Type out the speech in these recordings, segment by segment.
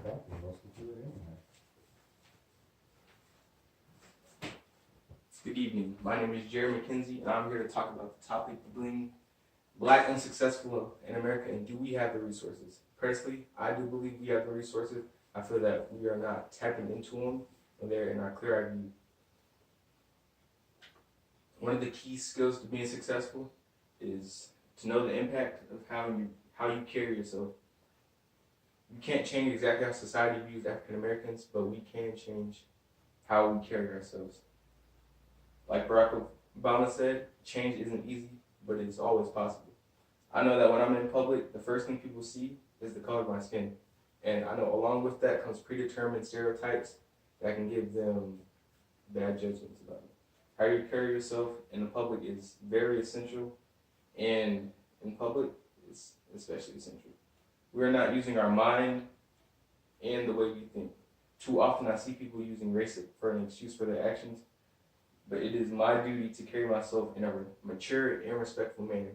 Exactly, mostly through the internet. Good evening. My name is Jerry McKenzie, and I'm here to talk about the topic of being Black and successful in America, and do we have the resources? Personally, I do believe we have the resources. I feel that we are not tapping into them when they're in our clear eye view. One of the key skills to being successful is to know the impact of how you carry yourself. You can't change exactly how society views African Americans, but we can change how we carry ourselves. Like Barack Obama said, change isn't easy, but it's always possible. I know that when I'm in public, the first thing people see is the color of my skin. And I know along with that comes predetermined stereotypes that can give them bad judgments about me. How you carry yourself in the public is very essential, and in public, it's especially essential. We're not using our mind and the way we think. Too often I see people using race for an excuse for their actions, but it is my duty to carry myself in a mature and respectful manner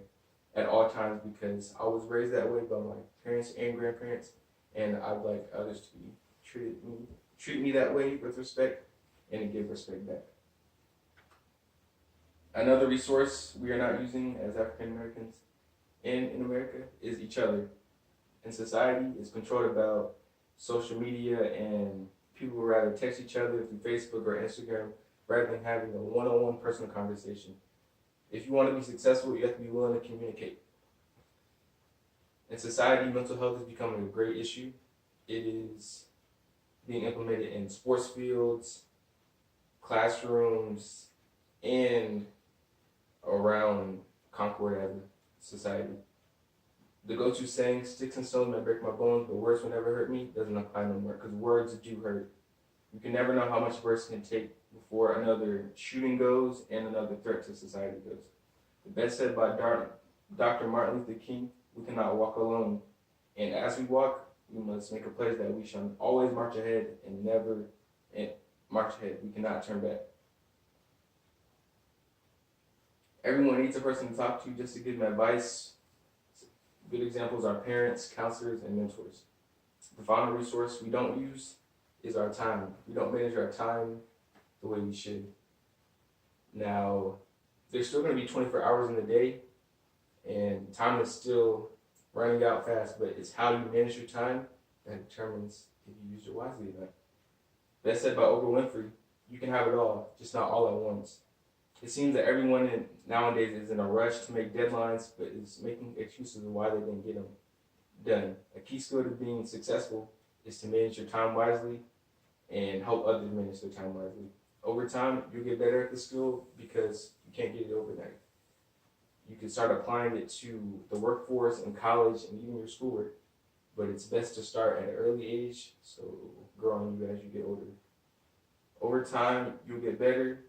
at all times, because I was raised that way by my parents and grandparents, and I'd like others to treat me that way with respect and to give respect back. Another resource we are not using as African Americans in America is each other. And society is controlled about social media, and people would rather text each other through Facebook or Instagram rather than having a one-on-one personal conversation. If you want to be successful, you have to be willing to communicate. In society, mental health is becoming a great issue. It is being implemented in sports fields, classrooms, and around Concord as a society. The go-to saying, "Sticks and stones may break my bones, but words will never hurt me," doesn't apply no more, because words do hurt. You can never know how much words can take before another shooting goes and another threat to society goes. The best said by Dr. Martin Luther King, "We cannot walk alone. And as we walk, we must make a pledge that we shall always march ahead and never march ahead. We cannot turn back." Everyone needs a person to talk to just to give them advice. Good examples are parents, counselors, and mentors. The final resource we don't use is our time. We don't manage our time the way we should. Now, there's still going to be 24 hours in the day, and time is still running out fast, but it's how you manage your time that determines if you use it wisely or not. That's said by Oprah Winfrey, "You can have it all, just not all at once." It seems that everyone nowadays is in a rush to make deadlines, but is making excuses of why they didn't get them done. A key skill to being successful is to manage your time wisely and help others manage their time wisely. Over time, you'll get better at the skill because you can't get it overnight. You can start applying it to the workforce and college and even your schoolwork, but it's best to start at an early age, so grow on you as you get older. Over time, you'll get better,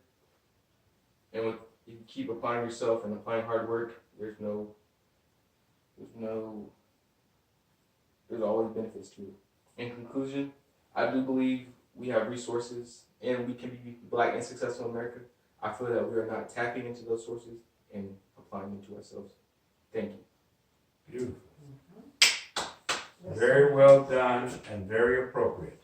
and if you keep applying yourself and applying hard work, there's always benefits to it. In conclusion, I do believe we have resources and we can be Black and successful in America. I feel that we are not tapping into those sources and applying them to ourselves. Thank you. Beautiful. Very well done and very appropriate.